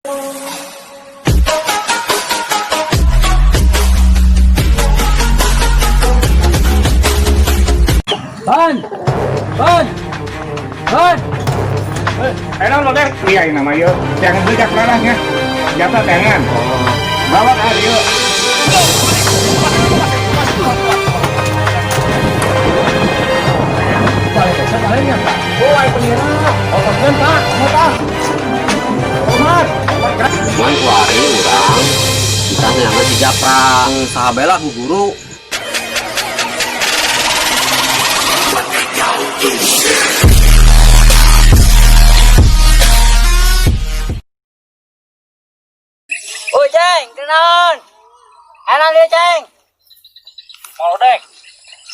Ban! Ban! Ban! Enak lo deh, iya ini nama yuk. Jangan bejak larangnya. Jatuh tangan. Bawa ke hari yuk. Balik ke sebaliknya. Oh, ayo pengira. Ototkan tak, mata. Hormat. Cuman kuari urang kita nyangan si Japrang sahabela ku guru. Oh, Ceng, kenaon. Enak dia, Ceng. Mau dek.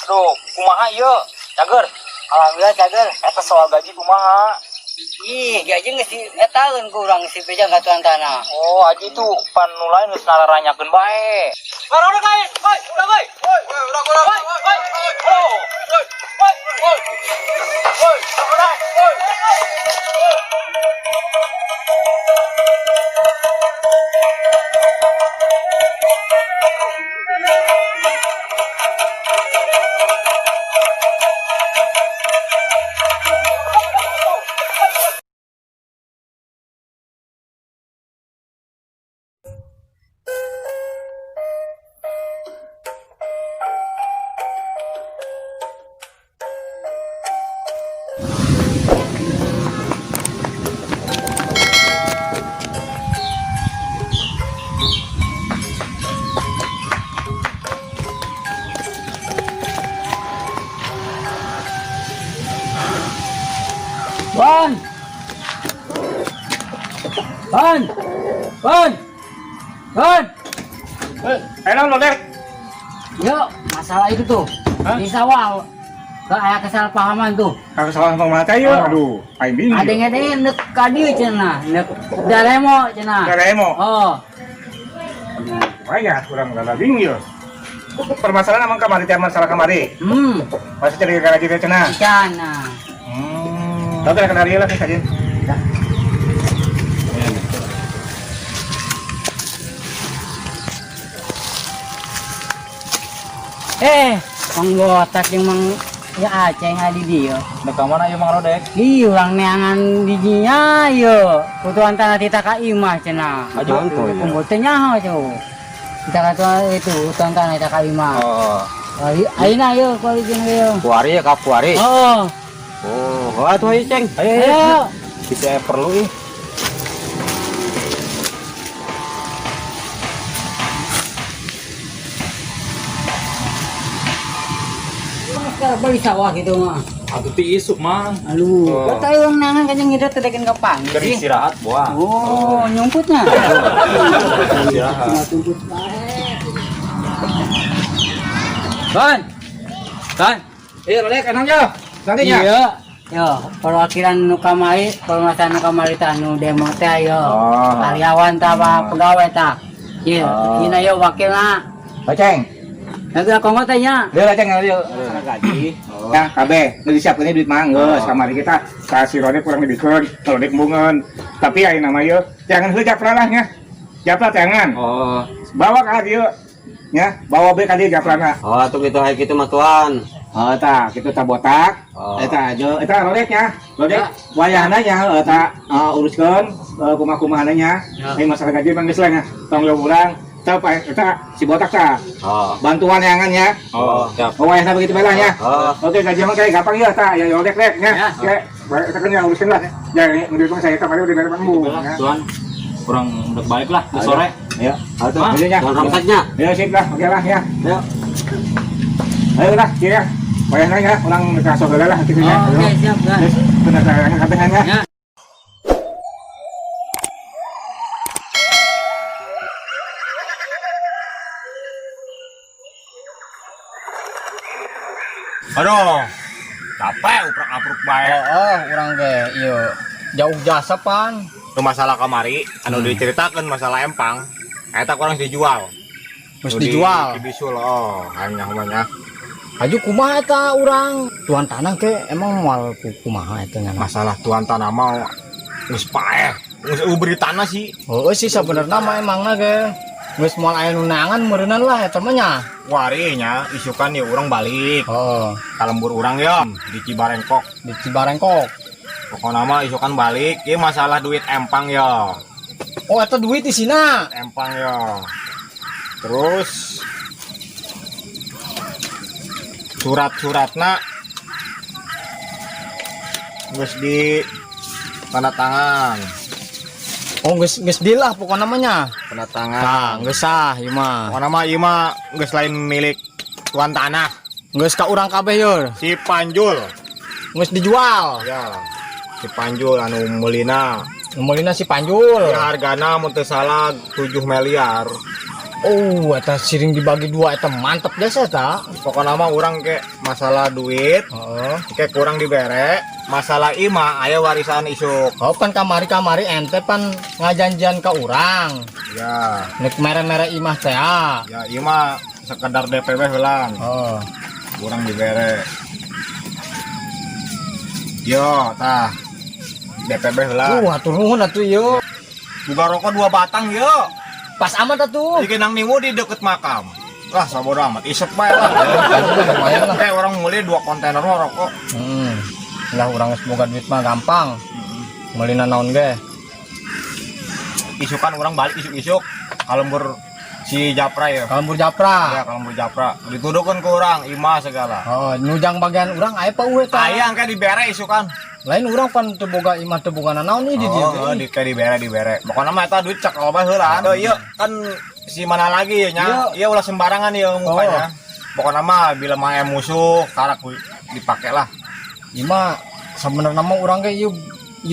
Aduh, kumaha ieu? Cager. Alhamdulillah, Cager. Eta soal gaji kumaha? Ih, gaji geus dietaeun ku urang si Pejang katuan tanah. Oh, aji tuh pan nulain geus nararanyakeun bae. Udah guys. Woi, udah guys. Woi, udah. Woi. Halo. Woi. Udah. Woi. Ban! Ban! Ban! Ban! Enak lo deh. Yuk, masalah itu tuh. Di sawah. Kayak kesalahpahaman tuh. Kalau salah sama mata yuk. Aduh, aing bingung. Ada yang ada nek kadieu cenah, nek daremo cenah. Daremo. Oh, Banyak kurang gak bingung yuk. Permasalahan emang kamari tiap masalah kamari. Masih cari gaji dia cenah. cenah. Tahu kan hari lah saja. Panggotak yang mang ya Aceh ngadi dia. Da ka mana ieu Mang Rodek? Ih, urang neangan dijinya yo. Kutuan tanah kita ka imah cenah. Aja itu. Kumpul teh nyaho tuh. Kita kata itu kutuan tanah kita ka imah. Oh, Ayeuna yo kuali jeung yo. kuari ya ka kuari. Oh, Oh, atuh ayo Ceng. ayo. Kita perlu ih. Sekarang balik sawah gitu mah. Atuh ti isuk Mang. Aduh, kata orang nangan kanyang ngidot tedekin kapan Keur sih? istirahat buah. Oh, nyumputnya. Istirahat. Tumput bae. Kan? Iya, Rodek, enaknya. Nantinya. Iya. Yo, perwakilan nu kamari, permasalahan nu kamari tah nu demo teh yo. Oh. Karyawan tah apa pegawai tah. Ieu, dina yo wakilna. Ceng. Nanti aku teh nya. Dia Ceng yuk. Gaji. Ya, kabeh. Nu disiapkeun duit mah geus kamari kita. Kasih Rodek kurang dibikeun, Rodek bungeun. Tapi aya nama yeuh, jangan heuh japranahnya. Japra tangan. Oh, Bawa ka dieu. Ya, bawa bae ka dieu japrana. oh atuh kitu hayu kitu mah tuan. Oh, eta kitu tah botak. Oh. Eta aja, eta Rodeknya. Rodek wayahna nya eta uruskeun kumaha-kumahana nya. Ini masalah gaji mah geus lah nya. Tong jawab urang. Eta si botak tah. Oh. Bantuan yangan ya. Oh, siap. Wayahna begitu bae lah nya. Oh. Oke, gaji mah kayak gampang ya tah. Ya Rodek rek nya. Ya. Oke, eta kan ya uruskeun lah. Ya, menurut saya kemarin udah dari Bandung. Ya. Tuan, kurang udah baik lah ke sore. Ya, atuh Ah, aja nya. Tuan ramsetnya. Ya, sip lah. Oke lah ya. Ayo. Ayo lah, ya. Wayahna ya, urang kasih heula lah kitu nya. Oke, siap, Gan. Terus bener saya kabehannya. Ya. Aduh. Capek uprak-apruk bae. Urang ge ieu jauh jasa pan. Nu masalah kamari anu diceritakeun masalah empang. Eta kurang dijual. Terus dijual. Dibisul hanya humanya. Aju kumaha eta urang tuan tanah ke emang moal kumaha eta nya. Masalah tuan tanah mau geus paeh. Geus beri tanah sih. Oh sih sebenarnya mah emangna ge geus moal aya nu neangan meureunnan lah eta mah nya. Wari nya isukan ya urang balik. Oh, Kalembur urang ya di Cibarengkok. di Cibarengkok. Pokoknya mah isukan balik, ieu masalah duit empang ya. Oh eta duit di sina. Empang ya. Terus surat-suratna geus di tanda tangan. Oh geus deal lah pokoknya namanya. Tanda Nah, tangan. geus sah ieu mah. Pokoknya mah ieu mah geus lain milik tuan tanah. Geus ka urang kabeh yeuh. Si Panjul. Geus dijual. Ya. Si Panjul anu meulina. Mulina si Panjul. Ya hargana mun teu salah 7 miliar. Oh, eta siring dibagi dua eta mantep jasa ta. Pokoknya mah urang ke masalah duit Heeh. ke kurang dibere, masalah ima aya warisan isuk. Oh kan kamari ente pan ngajanjian ka urang. Ya, Nek mere-mere imah teh. ya ima sekedar DPW heula. Oh. Kurang dibere. Yo, tah. DPW heula. Hatur nuhun atuh ieu. Buka rokok 2 batang yo. Pas amat atuh. Iki nang nimu di deket makam. Lah sabodo amat isep bae lah. Lumayan lah. Kayak orang mulai 2 kontainer rokok. Lah urang geus boga duit mah gampang. Meulina naon ge? Isukan orang balik isuk-isuk. Kalembur si Japra ya. Kalembur Japra. Ya kalembur Japra. Dituduhkeun ke urang ima segala. Oh, nujang bagian urang aya pa uwe tah. Ayang kayak dibere isukan. Lain urang pan teu boga imah teu boga naon ieu di dieu Oh, ge. di kayak dibere. Pokoknya mah eta duit cek loba heula. Oh iya kan si mana lagi ya nya. Iya ulah sembarangan ya mukanya. Pokoknya mah bila mah musuh karak dipake lah. Ima sebenarnya mah urang ge ieu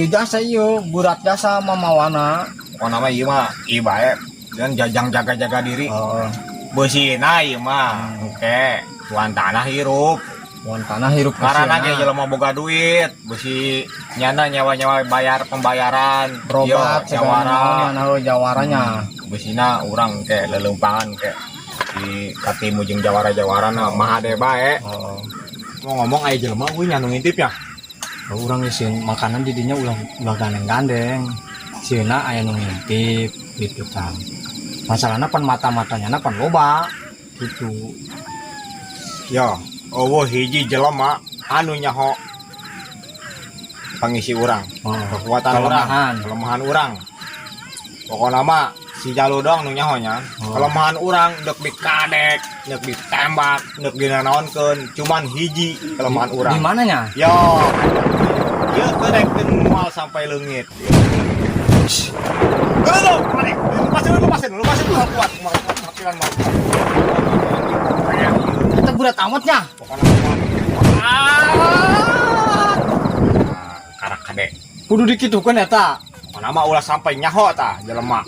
jasa ieu burat jasa mamawana. Pokoknya mah ieu mah ieu bae. Dan jajang jaga-jaga diri. Oh, Beusina ieu mah. Oke, tuan tanah hirup. wan tanah hirup Karena kesieuna. ge jelema boga duit, besi nyana nyawa-nyawa bayar pembayaran, berobat jawara. segala jawaranya. Besina urang ke lelumpangan ke di katimu jeung jawara-jawara na mah ade bae. Oh, Mau ngomong aya jelema euy nya nu ngintip ya. urang isin makanan di dinya ulah gandeng-gandeng. Sieuna aya nu ngintip gitu kan. Masalahna pan mata-matanya pan loba gitu. Ya, eueuh hiji jelema anu nyaho pangisi urang. Oh, Kekuatan urang, kelemahan urang. Pokokna mah si Jalu dong nu nyaho nya. Kelemahan urang deuk dikadek, deuk ditembak, deuk dinanaonkeun, cuman hiji kelemahan urang. Di mananya? Yo. Ieu kedekeun moal sampai leungit. Halo, mari. Lepasin dulu kuat. Makilan mau. Eta budak tamatnya. Pokoknya karak kade. Kudu dikitukeun eta. Pokoknya mah ulah sampai nyaho tah jelema.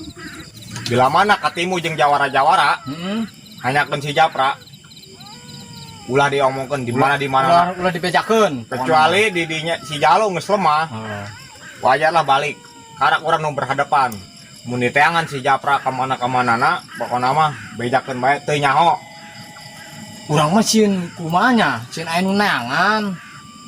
Bila mana katimu jeung jawara-jawara Heeh. hanyakeun si Japra. Ulah diomongkeun di mana. Ulah dibejakeun. Kecuali di dinya si Jalu geus lemah. Oh. Wajarlah balik. Karak urang nu berhadapan. Mun diteangan si Japra kemana-kemanana, pokoknya mah bejakeun bae teu nyaho. Urang mah sieun kumanya, sieun aya nu neangan.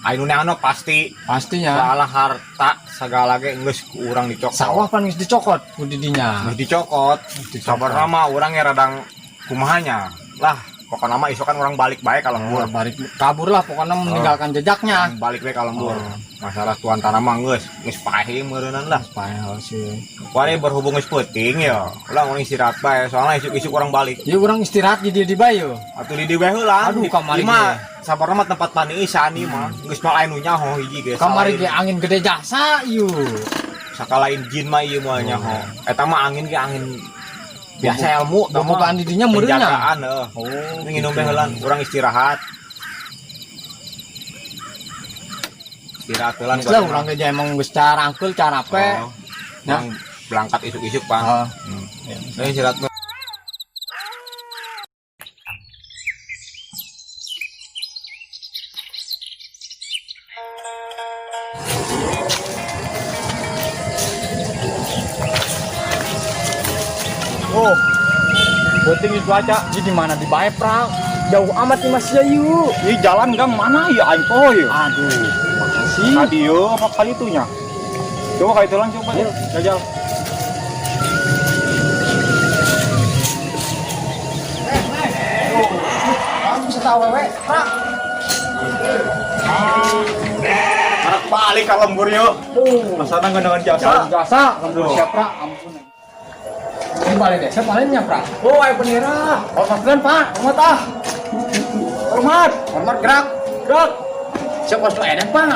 Anu neangan pasti Pastinya. soal harta segala ge geus ku urang dicokot. Sawah pan geus dicokot ku di dinya. Geus dicokot. Sabarna mah urang ge radang kumahanya. Lah, pokoknya mah isokan urang balik bae ka lembur. Balik kabur lah pokoknya meninggalkan jejaknya. Balik bae ka lembur. Masalah tuan tanah mah geus pahing meureunnan lah. Supaya sih. Wari berhubung geus penting ya. Ulah urang istirahat bae soalna isuk-isuk urang balik. Ieu urang istirahat di dieu di bae. Atuh di dieu bae heula. Aduh, kamari mah sabarna mah tempat paniisan ieu mah. Geus mah anu nyaho hiji ge. Kamari ge angin gede jasa ieu. Sakalain jin mah ieu mah nyaho. Eta mah angin ge angin biasa ilmu tah mah. Bobogaan di dinya meureunnya. Penjagaan heuh. Oh, Nginum bae heula, urang istirahat. Istirahat heula. Lah urang ge emang geus carangkeul carape. Yang berangkat isuk-isuk Pak. Heeh. Saya istirahat. Oh, penting itu cuaca. Di mana di bae prang? Jauh amat nih Mas Yayu. Ini jalan gang mana ya antoy? Aduh, makasih. Tadi yo apa kali itunya? Coba kayak tulang coba ya, jajal. Bisa tahu wewe, Pak. Anak balik ke lembur yuk. Masana dengan jasa. Jasa, lembur siapa? Ampun. Ini balik deh, saya baliknya, Pak. Oh, ayo penira. Hormatkan, Pak. Hormat ah. Hormat. Hormat gerak. Gerak. Siapa harus edan, Pak?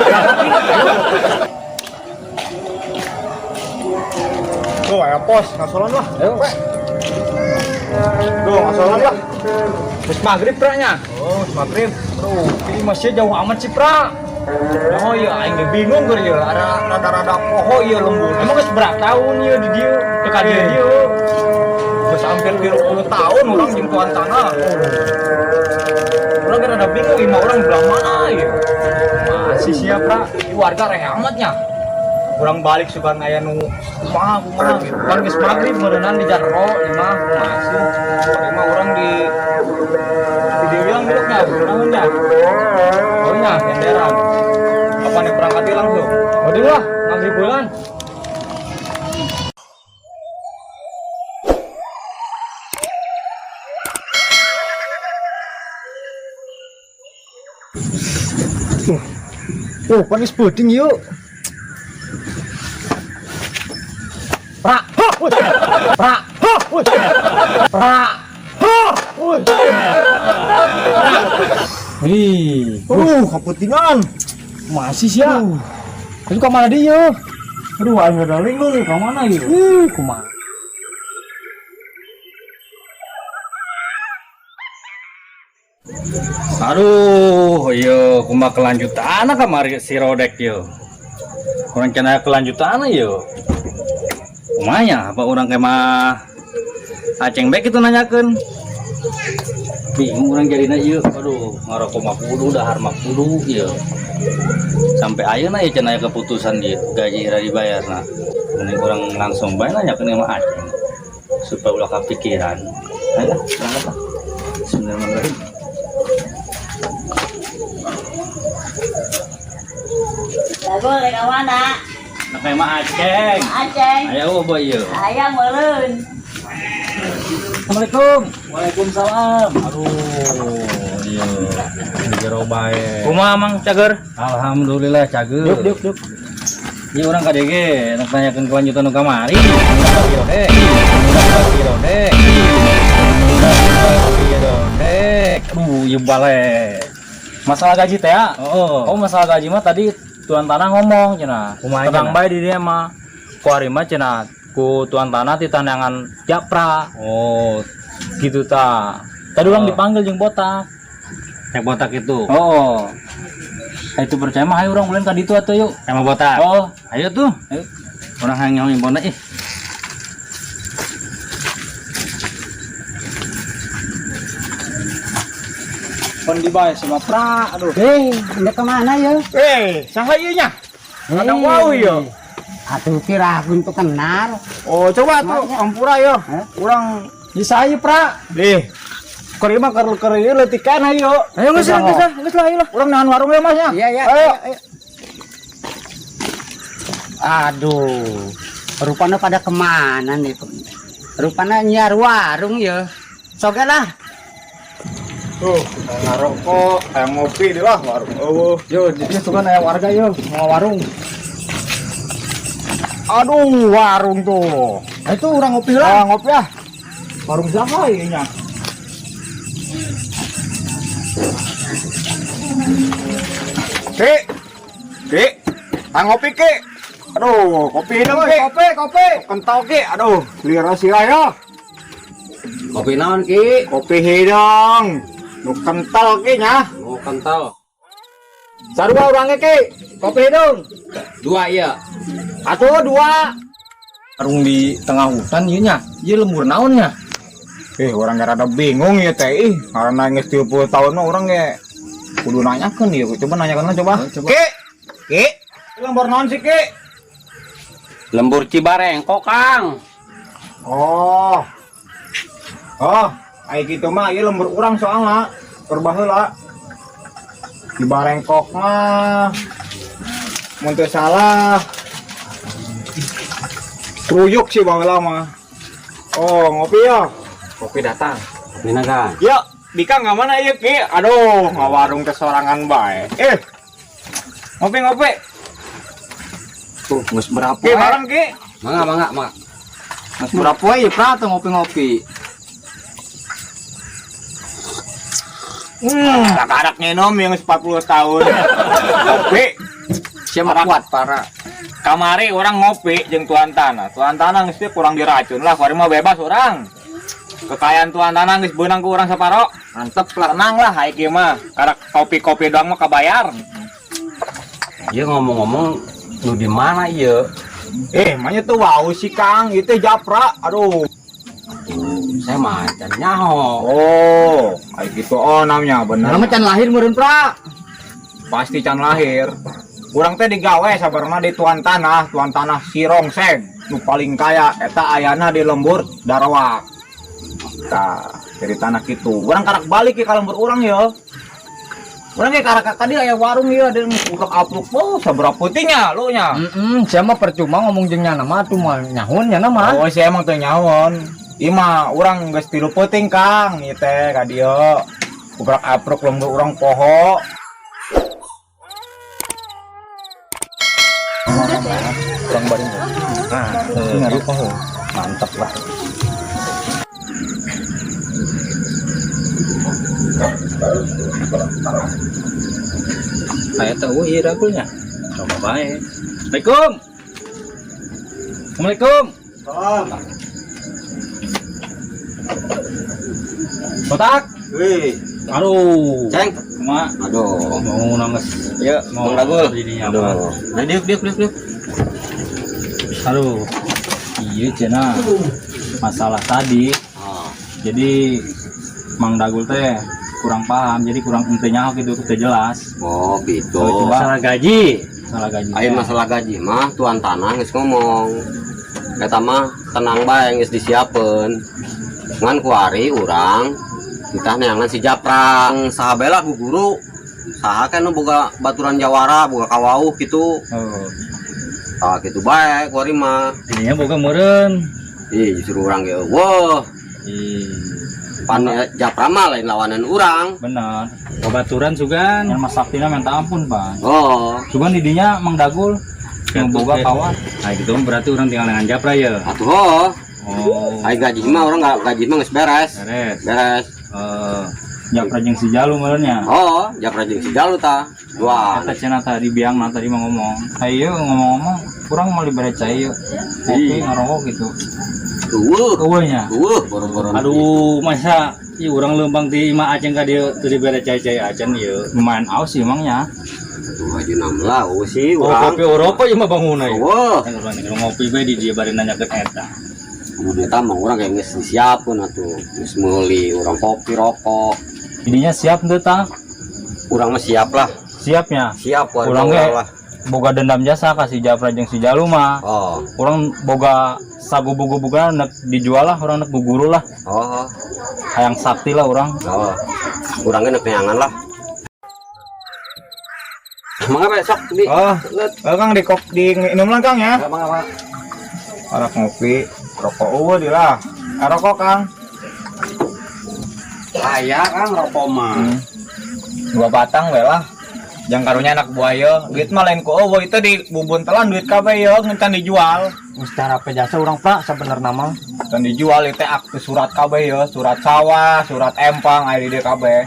Tuh, ayo pos, ngasolan lah. Ayo, Pak. Tuh, ngasolan lah. Terus maghrib, Praknya. Oh, maghrib. Aduh, ini masih jauh amat sih, Pra. Oh iya, aing ge bingung keur ya. Ada rada-rada poho ieu lembur. Emang geus berapa tahun ya di dieu? Dekat dieu. Geus hampir 30 tahun orang jeung tuan tanah. Orang kan ada bingung lima orang belah mana ya. Masih siap, Pra. Di warga reh amatnya. Orang balik suka aya nu kumaha gitu. Kan geus maghrib meureunnan di Jarro, imah masih. Lima orang di Dia bilang beloknya, naon ya? oh nya genderan. Apa nih berangkat langsung? Waduh lah, maghrib bulan. Oh, panis puting yuk. Pra, pra, pra. Wih, Keputingan. masih sih ya. Itu ke mana dia? Aduh, aing ada lingung nih, ke mana ya? Kumaha? Aduh, yo kumaha kelanjutan kamari si Rodek yo. Kurang kena kelanjutan yo. Kumanya apa orang kemah aceng baik itu nanyakan. Bingung orang jadinya ieu. Aduh, ngarokok mah kudu dahar mah kudu ieu. Sampai ayeuna ya cenah keputusan dia gaji ra dibayarna. Mending orang langsung bae nanyakeun sama aceng. Supaya ulah kepikiran. Ayo, berangkat lah. Bismillahirrahmanirrahim. Lagu rek mana? Nak mah aceng. Aceng. Ayo boy ieu. Ayah meureun. Assalamualaikum. Waalaikumsalam. Aduh, iya. Jero bae. Kumaha Mang Cager? Alhamdulillah Cager. Yuk. Iya orang KDG, nak tanyakeun kelanjutan nu kamari. Aduh, ieu bale. Masalah gaji teh ya? Oh. Oh, masalah gaji mah tadi tuan tanah ngomong cenah. Kumaha Tenang cenah? bae di dia mah. Ku ari mah cenah ku tuan tanah di tandangan Japra. Oh, Gitu ta. Tadi orang Oh. dipanggil jeung botak. yang botak itu. Oh. Itu percaya mah ayo orang bulan ka ditu atuh yuk. Emang botak. Oh, Ayo tuh. Ayo. Orang hanya ngimbona ih. pon dibae sama pra. Aduh. Anda kemana ya? Saha ieu nya? Ada wau ya. Atuh kira aku untuk kenal. Oh, coba tuh ampura ya. Urang Bisa aja pra. Dih. Kori mah keur ieu leutikan ayo. Ayo geus lah, ayo lah. Urang nahan warung ya Mas ya. Iya, iya. Ayo. Aduh. Rupanya pada kemana nih? Rupanya nyar warung ya. Soge lah. Tuh, ngarokok, kayak ngopi di lah warung. Oh, Yo, dia suka aya warga yo, mau warung. aduh, warung tuh. Itu orang ngopi lah. Ngopi ah. Warung siapa ini nya? Ki, ngopi ki. Aduh, kopi dong ki. Kopi. Kental ki. Aduh, lira siraya. Kopi naon Ki? Kopi hidung. Nu kental ki nya. Oh kental. Sarua urangnya ki. Kopi hidung. 2 iya. Atuh 2. Warung di tengah hutan ieu nya. Ieu lembur naon nya? Orang gak rada bingung ya teh. Karena geus 30 tahun mah orang ge kudu nanyakeun ieu. Coba nanyakeun coba. Ki. Lembur naon sih ki? Lembur Cibarengkok Kang. Oh, kayak gitu mah, iya lembur urang soalnya perbaheula di Barengkok mah, mun teu salah Seruyuk sih bang lama. Oh ngopi ya. Kopi datang. Ini naga. Ya, Dika nggak mana ya Ki? Aduh, nggak warung kesorangan bae. Ngopi. Tuh, mus berapa? Ki, bareng Ki. Mangga. Mas berapa ya pra tuh ngopi-ngopi. Anak-anak ngenom yang 40 tahun. Ngopi. Siapa kuat para? Kamari orang ngopi jeung tuan tanah. Tuan tanah geus kurang diracun lah, kuari mah bebas orang. Kekayaan tuan tanah geus beunang ku urang saparo. Mantep lah, tenang lah hai kieu mah. Karak kopi-kopi doang mah kabayar. Iya ngomong-ngomong lu di mana iya? Manya tuh wau sih Kang, itu japra. Aduh. Saya macan nyaho. Oh, kayak gitu namanya bener. Nama can lahir meureun pra. Pasti can lahir. Urang teh digawe sabarna di tuan tanah Sirongseng nu paling kaya eta ayana di lembur Darawak. Tah, dari tanah kitu. Urang karak balik ke ka lembur urang ya. Urang ge karak tadi aya warung ieu ada upluk-apluk. Oh, sabaraha peutingnya lu nya. Saya mah percuma ngomong jeung nya nama tuh mah nyahun nya nama. Oh, saya emang teu nyaon. Ieu mah urang geus 3 peuting Kang, ieu teh ka dieu. Uprak-apruk lembur urang poho. Bang baring. Mantap lah. Saya tahu iya dapurnya. Coba baik. Assalamualaikum. Assalamualaikum. Kotak. Wih, Aduh. Ceng. Mak. Aduh. Mau nangis. Ya, Mau Bang Dagul. jadinya Aduh. apa? Nah, diuk. Aduh. Iya cina. Masalah tadi. Oh. Jadi Mang Dagul teh kurang paham, jadi kurang intinya gitu jelas. Oh, gitu. Masalah gaji. Ayo masalah gaji mah tuan tanah geus ngomong. Eta mah tenang bae geus disiapeun. Ngan kuari urang kita neangan si Japrang sahabela guguru. Saha kan boga baturan jawara, boga kawauh gitu. Oh. Tah kitu bae kuari mah. Ininya boga meureun. Ih, justru urang ge wah. Pan Japra mah lain lawanan urang. Benar. Babaturan sugan yang Mas Saktina minta ampun, Pak. Oh, Sugan didinya Mang Dagul yang boga kawan. Nah, gitu berarti orang tinggal dengan Japra ya. atuh oh. Oh. Ai gaji mah urang gaji mah geus beres. Beres. Japra jeung si Jalu meureunnya. Oh, Japra jeung si Jalu tah. Dua. Eta cenah tadi biang mah tadi mah ngomong. Ayo ngomong-ngomong kurang mau libere cai yeuh. Kopi ngarokok gitu. Eueuhnya. Boro-boro. Aduh, masa ieu urang leumpang ti Imah Aceng ka dieu teu dibere cai-cai acan ieu. Lumayan aus sih emangnya. Tuh aja 16 sih Oh, urang. kopi Eropa ieu mah bangunna ieu. Wah, Kalau ngopi bae di dia bari nanyakeun eta. mun eta mah urang kayak geus disiapkeun atuh. Geus meuli urang kopi rokok. Ininya siap teu tah? Urang mah siap lah. Siapnya. Siap warga Urang ge urang lah. boga dendam jasa ka si Japra jeung si Jalu mah. Oh. Urang boga sagubu-gubugan nek dijual lah, urang nek guguru lah. Oh. Hayang sakti lah urang. Oh. Urang ge nek neangan lah. Mangga besok di. Oh, Kang di minum lang Kang ya. Mangga. Arak ngopi, rokok eueuh di lah. Rokok Kang. Aya kan rokok mah. 2 batang we lah. Jang karunya anak buaya, duit mah lain ku eueuh itu di bubun telan duit kabeh ye ngan dijual. Secara pejasa orang pra sebenarnya mah. Dan dijual itu akte surat kabeh ye, surat sawah, surat empang aya di dieu kabeh.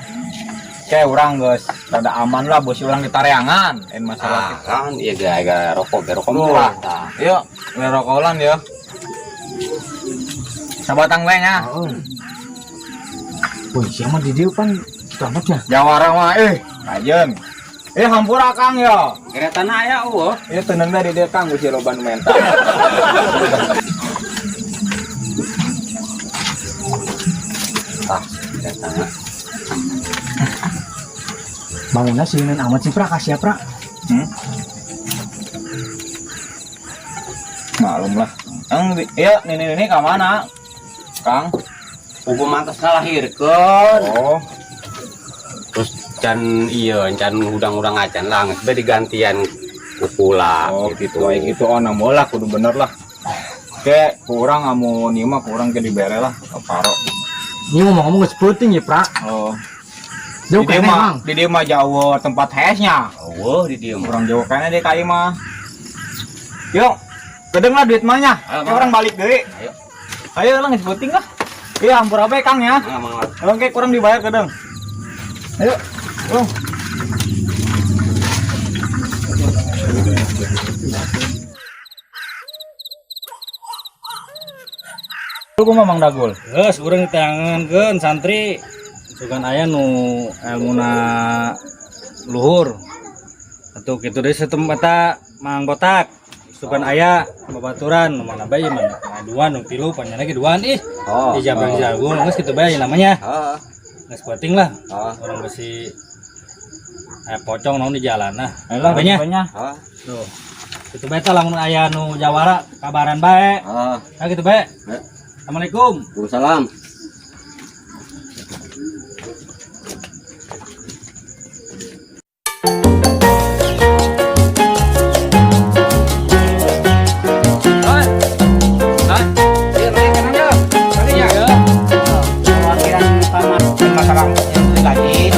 Kayak urang geus rada aman lah bos urang di tareangan masalah Ah, kan iya gaya rokok murah tah. Yuk, ngerokolan ya. Sabatang we nya. Wih, siapa di dia kan selamat ya. Jawara mah ajeun. Hampura Kang ya. Kereta aya eueuh. Ieu teunang da di dieu Kang geus loban mental. Ah, kereta. Bangunnya sieun amat sih pra kasih pra. Malum lah. Iya, ini ka mana? Kang. Pupu mantas kalahirkeun. Oh, Terus can udang-udang acan lah geus digantian pupula gitu. Gitu. Gitu namola kudu bener lah. Kayak kurang amun ieu mah kurang ke dibere lah paro. Ini ngomong-ngomong geus penting ya, Pra. Oh. Jauh Di dieu kene, mah, Mang. di dieu mah jauh tempat hesnya. Oh, di dieu mah. Kurang jauh kene deh kai mah. Yuk, kedeng lah duit mahnya. Ayo, Orang balik deui. Ayo. Ayo lah geus penting lah. Iya, hampur apa Kang ya? Mang. Kalau kayak kurang dibayar kedeng. Ayo. Yuk. Lu Mang Dagul. Geus urang ditayangankeun santri sugan aya nu ilmuna luhur. Atuh kitu deui satempat Mang Botak. Sugan aya babaturan nu mana bae mana. Dua nu tilu panjangna ge duaan ih. Oh. Di Jabang Jagung geus kitu bae namanya. Heeh. Geus penting lah. Heeh. Orang besi pocong naon di jalan nah. Ayolah Banyak. banyak. Heeh. Tuh. Kitu bae tah lamun aya nu jawara kabaran bae. Heeh. Nah kitu bae. Bae. Assalamualaikum. Waalaikumsalam. Masalah yang gaji